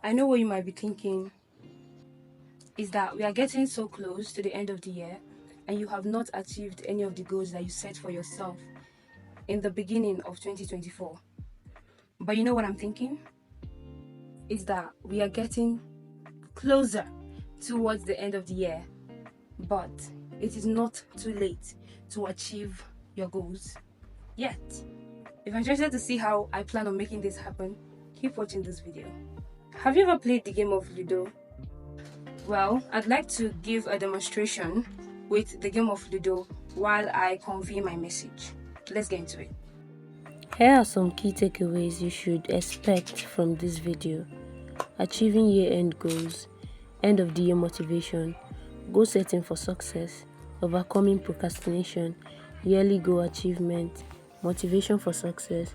I know what you might be thinking is that we are getting so close to the end of the year and you have not achieved any of the goals that you set for yourself in the beginning of 2024. But you know what I'm thinking? Is that we are getting closer towards the end of the year, but it is not too late to achieve your goals yet. If you're interested to see how I plan on making this happen, keep watching this video. Have you ever played the game of Ludo? Well, I'd like to give a demonstration with the game of Ludo while I convey my message. Let's get into it. Here are some key takeaways you should expect from this video. Achieving year-end goals, end of the year motivation, goal setting for success, overcoming procrastination, yearly goal achievement, motivation for success,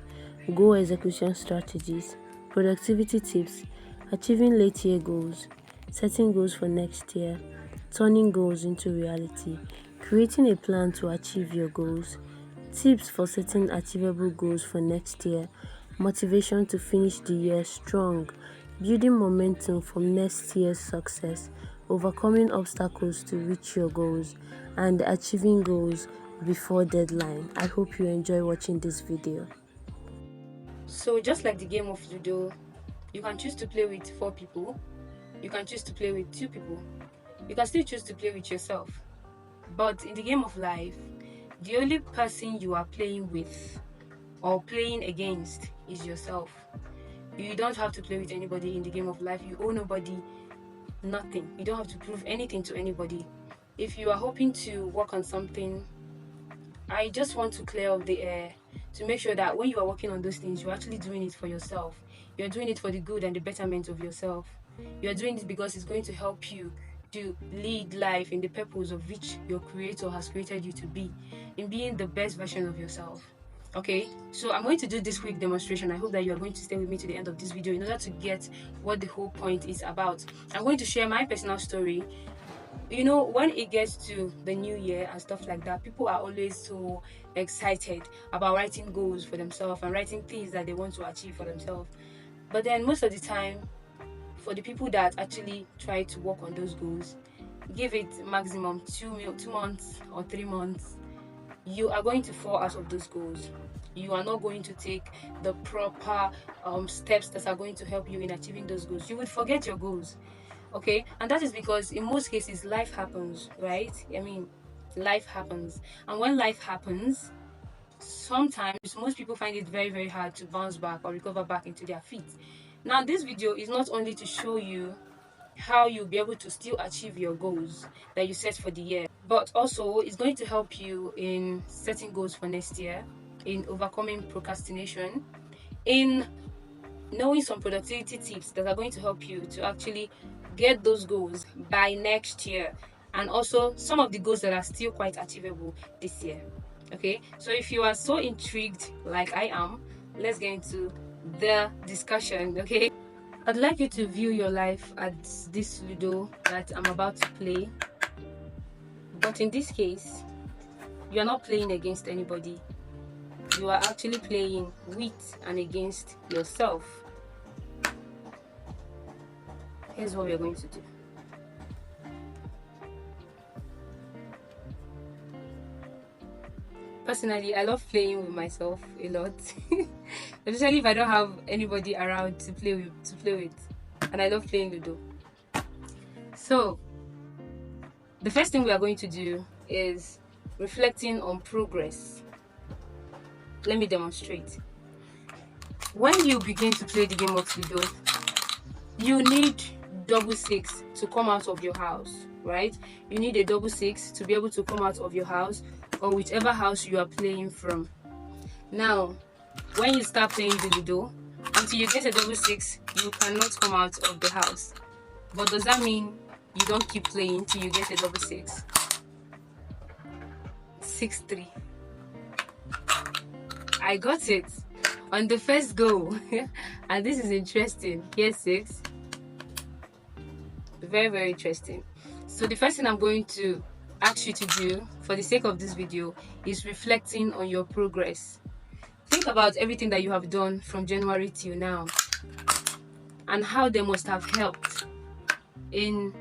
goal execution strategies, productivity tips, achieving late year goals, setting goals for next year, turning goals into reality, creating a plan to achieve your goals, tips for setting achievable goals for next year, motivation to finish the year strong, building momentum for next year's success, overcoming obstacles to reach your goals, and achieving goals before deadline. I hope you enjoy watching this video. So just like the game of Ludo, you can choose to play with 4 people, you can choose to play with 2 people, you can still choose to play with yourself. But in the game of life, the only person you are playing with or playing against is yourself. You don't have to play with anybody in the game of life. You owe nobody nothing. You don't have to prove anything to anybody. If you are hoping to work on something, I just want to clear up the air to make sure that when you are working on those things, you're actually doing it for yourself. You're doing it for the good and the betterment of yourself. You're doing it because it's going to help you to lead life in the purpose of which your creator has created you to be, in being the best version of yourself. Okay, so I'm going to do this quick demonstration. I hope that you are going to stay with me to the end of this video in order to get what the whole point is about. I'm going to share my personal story. You know, when it gets to the new year and stuff like that, people are always so excited about writing goals for themselves and writing things that they want to achieve for themselves. But then most of the time, for the people that actually try to work on those goals, give it maximum 2 months or 3 months, you are going to fall out of those goals. You are not going to take the proper steps that are going to help you in achieving those goals. You would forget your goals. Okay, and that is because in most cases life happens, right? I mean, life happens, and when life happens, sometimes most people find it very, very hard to bounce back or recover back into their feet. Now, this video is not only to show you how you'll be able to still achieve your goals that you set for the year, but also it's going to help you in setting goals for next year, in overcoming procrastination, in knowing some productivity tips that are going to help you to actually get those goals by next year, and also some of the goals that are still quite achievable this year. Okay, so if you are so intrigued like I am, let's get into the discussion. Okay, I'd like you to view your life as this Ludo that I'm about to play, but in this case you are not playing against anybody. You are actually playing with and against yourself. Here's what we're going to do. Personally, I love playing with myself a lot, especially if I don't have anybody around to play with, and I love playing Ludo. So, the first thing we are going to do is reflecting on progress. Let me demonstrate. When you begin to play the game of Ludo, you need double 6 to come out of your house, right? You need a double 6 to be able to come out of your house or whichever house you are playing from. Now, when you start playing the Ludo, until you get a double 6, you cannot come out of the house. But does that mean you don't keep playing till you get a double 6? 6-3. I got it on the first go. And this is interesting. Here's 6. Very, very interesting. So the first thing I'm going to ask you to do for the sake of this video is reflecting on your progress. Think about everything that you have done from January till now. and how they must have helped in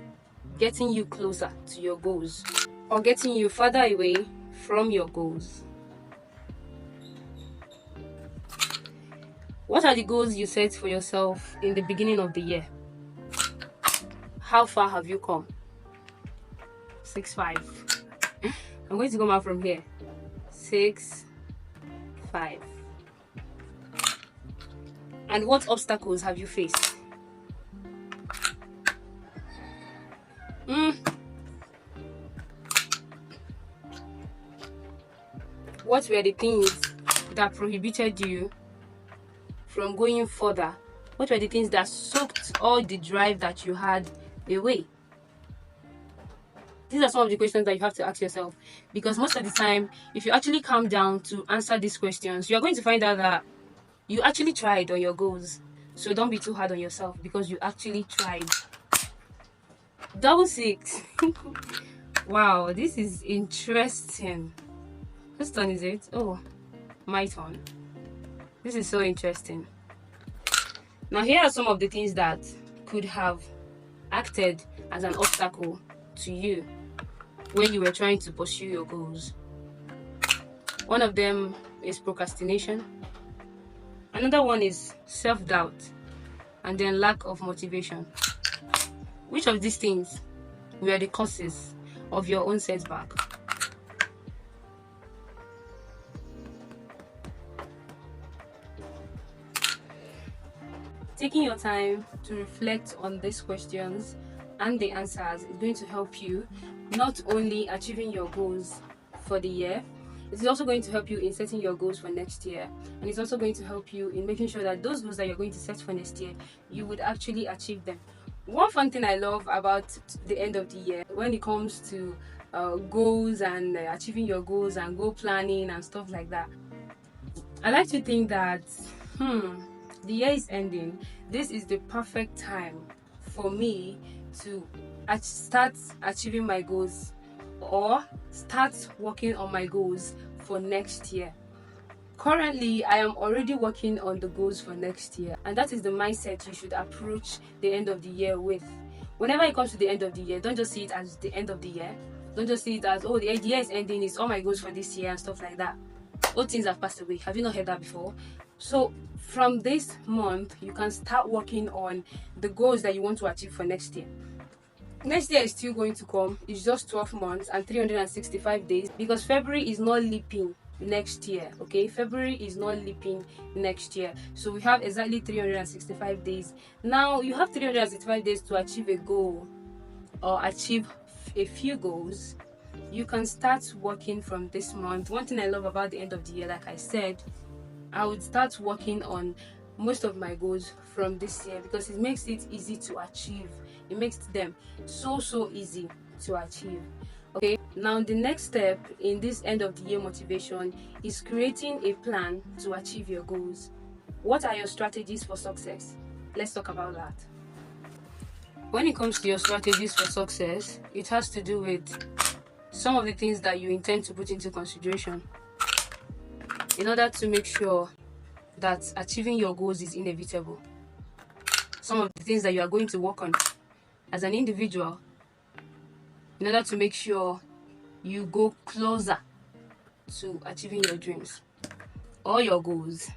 getting you closer to your goals or getting you further away from your goals. What are the goals you set for yourself in the beginning of the year? How far have you come? 6, 5. I'm going to come out from here. 6, 5. And what obstacles have you faced? What were the things that prohibited you from going further? What were the things that soaked all the drive that you had away? These are some of the questions that you have to ask yourself, because most of the time, if you actually calm down to answer these questions, you're going to find out that you actually tried on your goals. So don't be too hard on yourself, because you actually tried. 6. Wow, this is interesting. Whose turn is it? Oh, my turn. This is so interesting. Now, here are some of the things that could have acted as an obstacle to you when you were trying to pursue your goals. One of them is procrastination. Another one is self-doubt, and then lack of motivation. Which of these things were the causes of your own setback? Taking your time to reflect on these questions and the answers is going to help you not only achieving your goals for the year, it is also going to help you in setting your goals for next year, and it's also going to help you in making sure that those goals that you're going to set for next year, you would actually achieve them. One fun thing I love about the end of the year when it comes to goals and achieving your goals and goal planning and stuff like that, I like to think that the year is ending. This is the perfect time for me to start achieving my goals or start working on my goals for next year. Currently, I am already working on the goals for next year, and that is the mindset you should approach the end of the year with. Whenever it comes to the end of the year, don't just see it as the end of the year. Don't just see it as, oh, the year is ending, it's all my goals for this year and stuff like that. All things have passed away. Have you not heard that before? So from this month, you can start working on the goals that you want to achieve for next year. Next year is still going to come. It's just 12 months and 365 days, because February is not leaping next year. Okay, February is not leaping next year, so we have exactly 365 days. Now you have 365 days to achieve a goal or achieve a few goals. You can start working from this month. One thing I love about the end of the year, like I said, I would start working on most of my goals from this year, because it makes it easy to achieve. It makes them so easy to achieve. Okay, now the next step in this end of the year motivation is creating a plan to achieve your goals. What are your strategies for success? Let's talk about that. When it comes to your strategies for success, it has to do with some of the things that you intend to put into consideration in order to make sure that achieving your goals is inevitable. Some of the things that you are going to work on as an individual in order to make sure you go closer to achieving your dreams or your goals.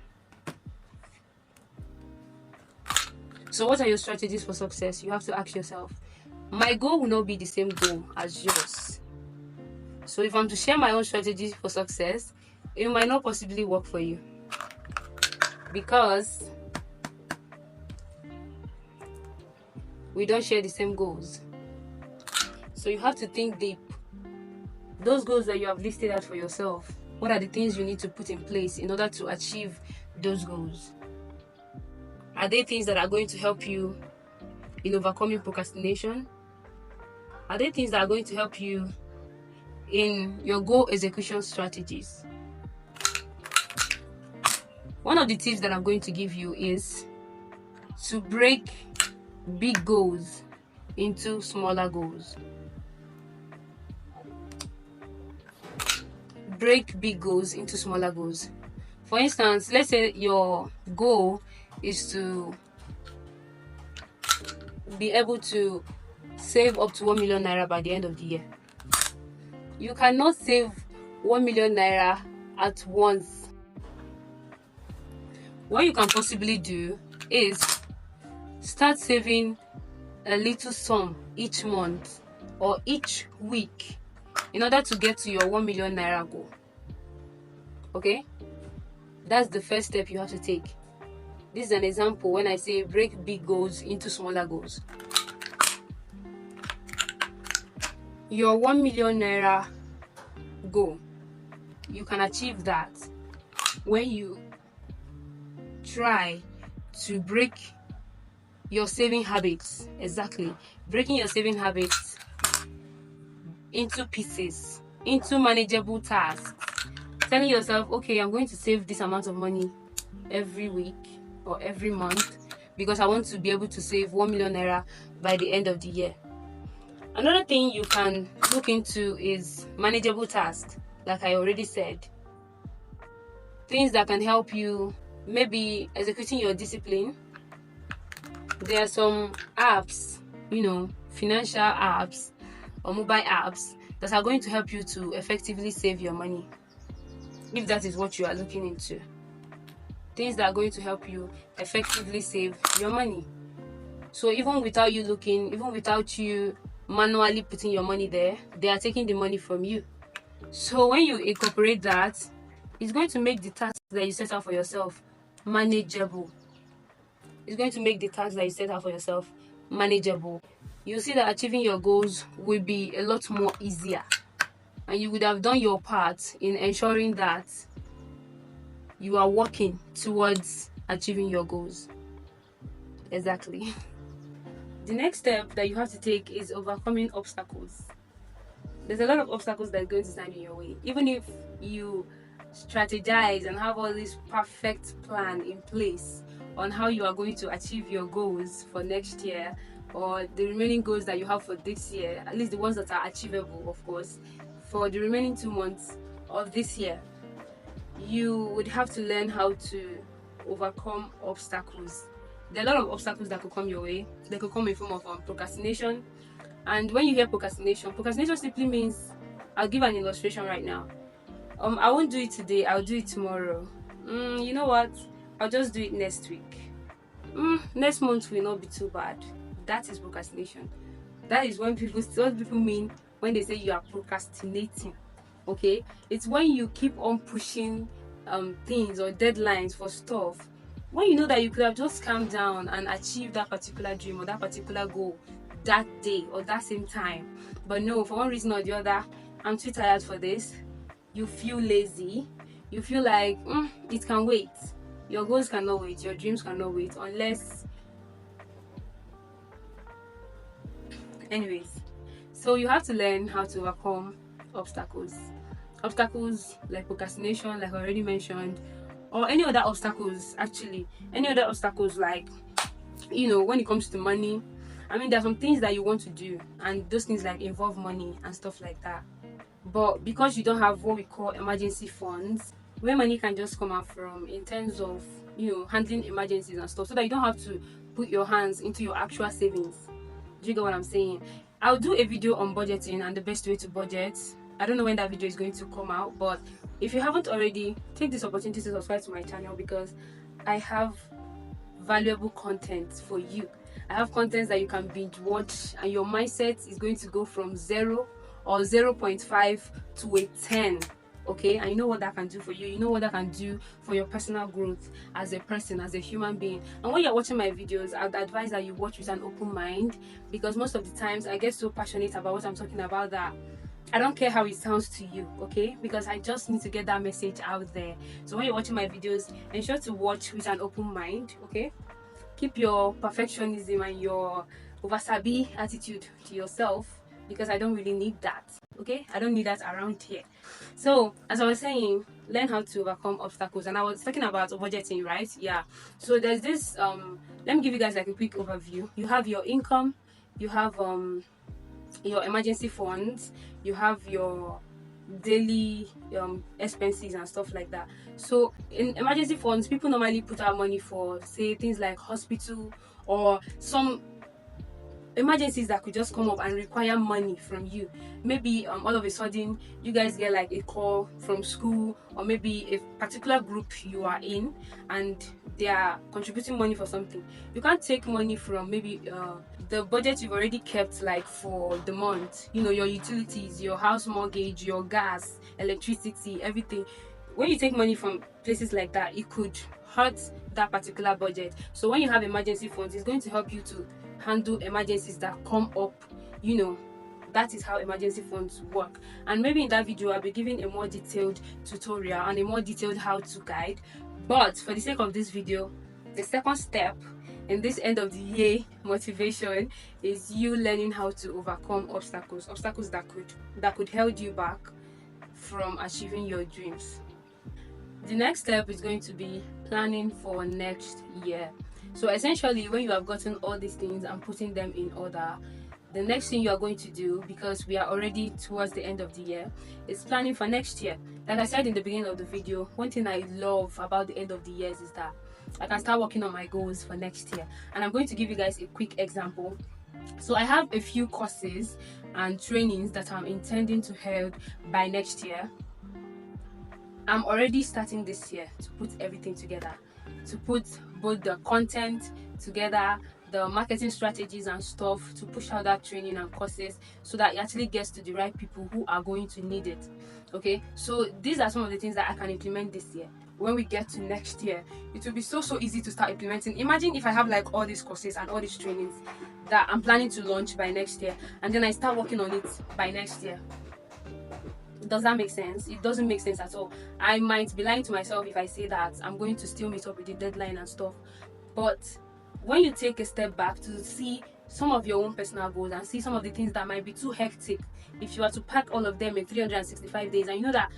So what are your strategies for success? You have to ask yourself, my goal will not be the same goal as yours. So if I'm to share my own strategies for success, it might not possibly work for you, because we don't share the same goals. So you have to think deep. Those goals that you have listed out for yourself, what are the things you need to put in place in order to achieve those goals? Are they things that are going to help you in overcoming procrastination? Are they things that are going to help you in your goal execution strategies? One of the tips that I'm going to give you is to break big goals into smaller goals. Break big goals into smaller goals. For instance, let's say your goal is to be able to save up to 1 million naira by the end of the year. You cannot save 1 million naira at once. What you can possibly do is start saving a little sum each month or each week in order to get to your 1 million naira goal. Okay, that's the first step you have to take. This is an example when I say break big goals into smaller goals. Your 1 million naira goal, you can achieve that when you try to break your saving habits. Exactly, breaking your saving habits into pieces, into manageable tasks. Telling yourself, okay, I'm going to save this amount of money every week or every month because I want to be able to save 1 million naira by the end of the year. Another thing you can look into is manageable tasks, like I already said. Things that can help you, maybe executing your discipline. There are some apps, financial apps or mobile apps that are going to help you to effectively save your money, if that is what you are looking into. Things that are going to help you effectively save your money. So even without you looking, even without you manually putting your money there, they are taking the money from you. So when you incorporate that, it's going to make the tasks that you set out for yourself manageable. It's going to make the tasks that you set out for yourself manageable. You'll see that achieving your goals will be a lot more easier, and you would have done your part in ensuring that you are working towards achieving your goals. Exactly. The next step that you have to take is overcoming obstacles. There's a lot of obstacles that are going to stand in your way. Even if you strategize and have all this perfect plan in place on how you are going to achieve your goals for next year or the remaining goals that you have for this year, at least the ones that are achievable, of course, for the remaining 2 months of this year, you would have to learn how to overcome obstacles. There are a lot of obstacles that could come your way. They could come in form of procrastination. And when you hear procrastination simply means, I'll give an illustration right now. I won't do it today, I'll do it tomorrow. You know what? I'll just do it next week. Next month will not be too bad. That is procrastination. That is what people mean when they say you are procrastinating. Okay, it's when you keep on pushing things or deadlines for stuff when you know that you could have just calmed down and achieved that particular dream or that particular goal that day or that same time. But no, for one reason or the other, I'm too tired for this. You feel lazy. You feel like it can wait. Your goals cannot wait. Your dreams cannot wait unless. Anyways, so you have to learn how to overcome obstacles. Obstacles like procrastination, like I already mentioned, or any other obstacles, actually. Any other obstacles like, when it comes to money. I mean, there are some things that you want to do, and those things like involve money and stuff like that. But because you don't have what we call emergency funds, where money can just come out from in terms of, handling emergencies and stuff, so that you don't have to put your hands into your actual savings. Do you get what I'm saying? I'll do a video on budgeting and the best way to budget. I don't know when that video is going to come out, but if you haven't already, take this opportunity to subscribe to my channel because I have valuable content for you. I have content that you can binge watch and your mindset is going to go from 0 or 0.5 to a 10. Okay, and you know what that can do for you. You know what that can do for your personal growth as a person, as a human being. And when you're watching my videos, I'd advise that you watch with an open mind, because most of the times I get so passionate about what I'm talking about that I don't care how it sounds to you, okay? Because I just need to get that message out there. So when you're watching my videos, ensure to watch with an open mind, okay? Keep your perfectionism and your oversabi attitude to yourself, because I don't really need that, okay? I don't need that around here. So as I was saying, learn how to overcome obstacles. And I was talking about budgeting, right? Yeah. So there's this let me give you guys like a quick overview. You have your income, you have your emergency funds, you have your daily expenses and stuff like that. So in emergency funds, people normally put out money for, say, things like hospital, or some emergencies that could just come up and require money from you. Maybe all of a sudden you guys get like a call from school, or maybe a particular group you are in and they are contributing money for something. You can't take money from maybe the budget you've already kept, like for the month, you know, your utilities, your house mortgage, your gas, electricity, everything. When you take money from places like that, it could hurt that particular budget. So when you have emergency funds, it's going to help you to handle emergencies that come up, you know. That is how emergency funds work. And maybe in that video I'll be giving a more detailed tutorial and a more detailed how-to guide, but for the sake of this video, the second step in this end of the year motivation is you learning how to overcome obstacles that could hold you back from achieving your dreams. The next step is going to be planning for next year. So essentially, when you have gotten all these things and putting them in order, the next thing you are going to do, because we are already towards the end of the year, is planning for next year. Like I said in the beginning of the video, one thing I love about the end of the years is that I can start working on my goals for next year. And I'm going to give you guys a quick example. So I have a few courses and trainings that I'm intending to hold by next year. I'm already starting this year to put everything together, to put both the content together, the marketing strategies and stuff, to push out that training and courses so that it actually gets to the right people who are going to need it. Okay, so these are some of the things that I can implement this year. When we get to next year, it will be so easy to start implementing. Imagine if I have like all these courses and all these trainings that I'm planning to launch by next year, and then I start working on it by next year. Does that make sense? It doesn't make sense at all. I might be lying to myself if I say that I'm going to still meet up with the deadline and stuff, but when you take a step back to see some of your own personal goals and see some of the things that might be too hectic, if you are to pack all of them in 365 days, and you know that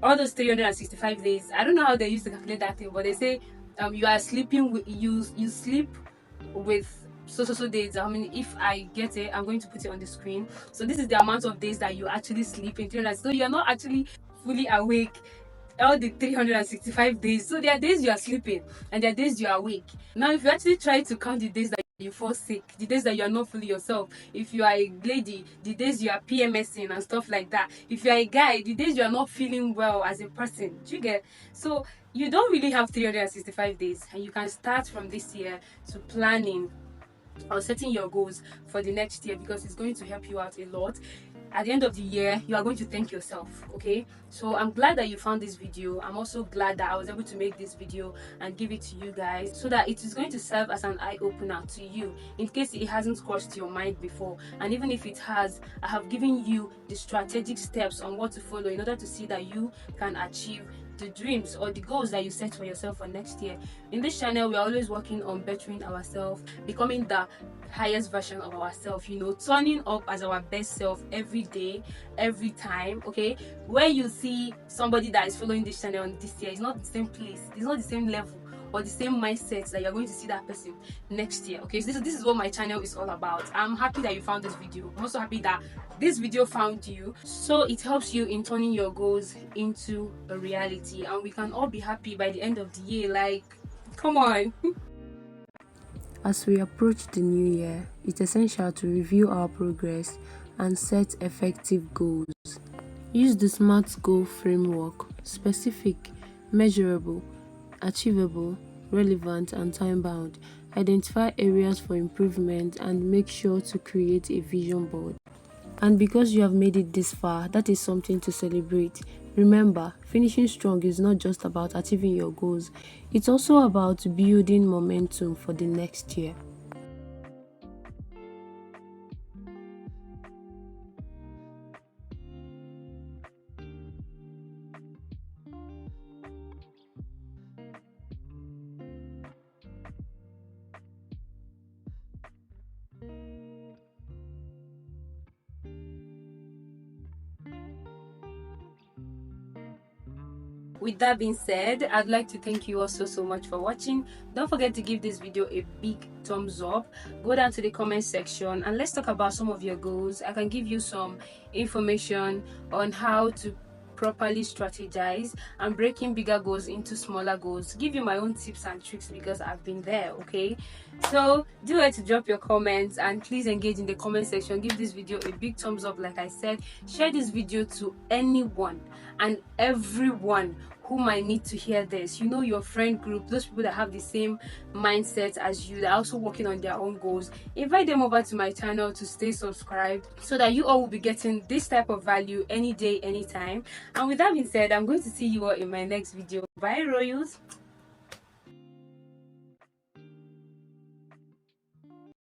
all those 365 days, I don't know how they used to calculate that thing, but they say you are sleeping with you sleep with so days. I mean, if I get it, I'm going to put it on the screen. So this is the amount of days that you actually sleep in 300. So you're not actually fully awake all the 365 days. So there are days you are sleeping and there are days you are awake. Now if you actually try to count the days that you fall sick, the days that you are not fully yourself, if you are a lady, the days you are PMSing and stuff like that, if you are a guy, the days you are not feeling well as a person, do you get? So you don't really have 365 days, and you can start from this year to planning or setting your goals for the next year, because it's going to help you out a lot. At the end of the year, you are going to thank yourself. Okay, so I'm glad that you found this video. I'm also glad that I was able to make this video and give it to you guys, so that it is going to serve as an eye-opener to you in case it hasn't crossed your mind before. And even if it has, I have given you the strategic steps on what to follow in order to see that you can achieve the dreams or the goals that you set for yourself for next year. In this channel, we are always working on bettering ourselves, becoming the highest version of ourselves, you know, turning up as our best self every day, every time. Okay, where you see somebody that is following this channel this year, it's not the same place, it's not the same level or the same mindset that you're going to see that person next year. Okay, so this is what my channel is all about. I'm happy that you found this video. I'm also happy that this video found you, so it helps you in turning your goals into a reality, and we can all be happy by the end of the year. Like, come on. As we approach the new year, it's essential to review our progress and set effective goals. Use the SMART goal framework: specific, measurable, achievable, relevant, and time-bound. Identify areas for improvement and make sure to create a vision board. And because you have made it this far, that is something to celebrate. Remember, finishing strong is not just about achieving your goals, it's also about building momentum for the next year. With that being said, I'd like to thank you all so much for watching. Don't forget to give this video a big thumbs up. Go down to the comment section and let's talk about some of your goals. I can give you some information on how to properly strategize and breaking bigger goals into smaller goals. Give you my own tips and tricks because I've been there. Okay, so do like to drop your comments and please engage in the comment section. Give this video a big thumbs up. Like I said, share this video to anyone and everyone who might need to hear this. You know, your friend group, those people that have the same mindset as you, that are also working on their own goals. Invite them over to my channel to stay subscribed so that you all will be getting this type of value any day, anytime. And with that being said, I'm going to see you all in my next video. Bye, Royals.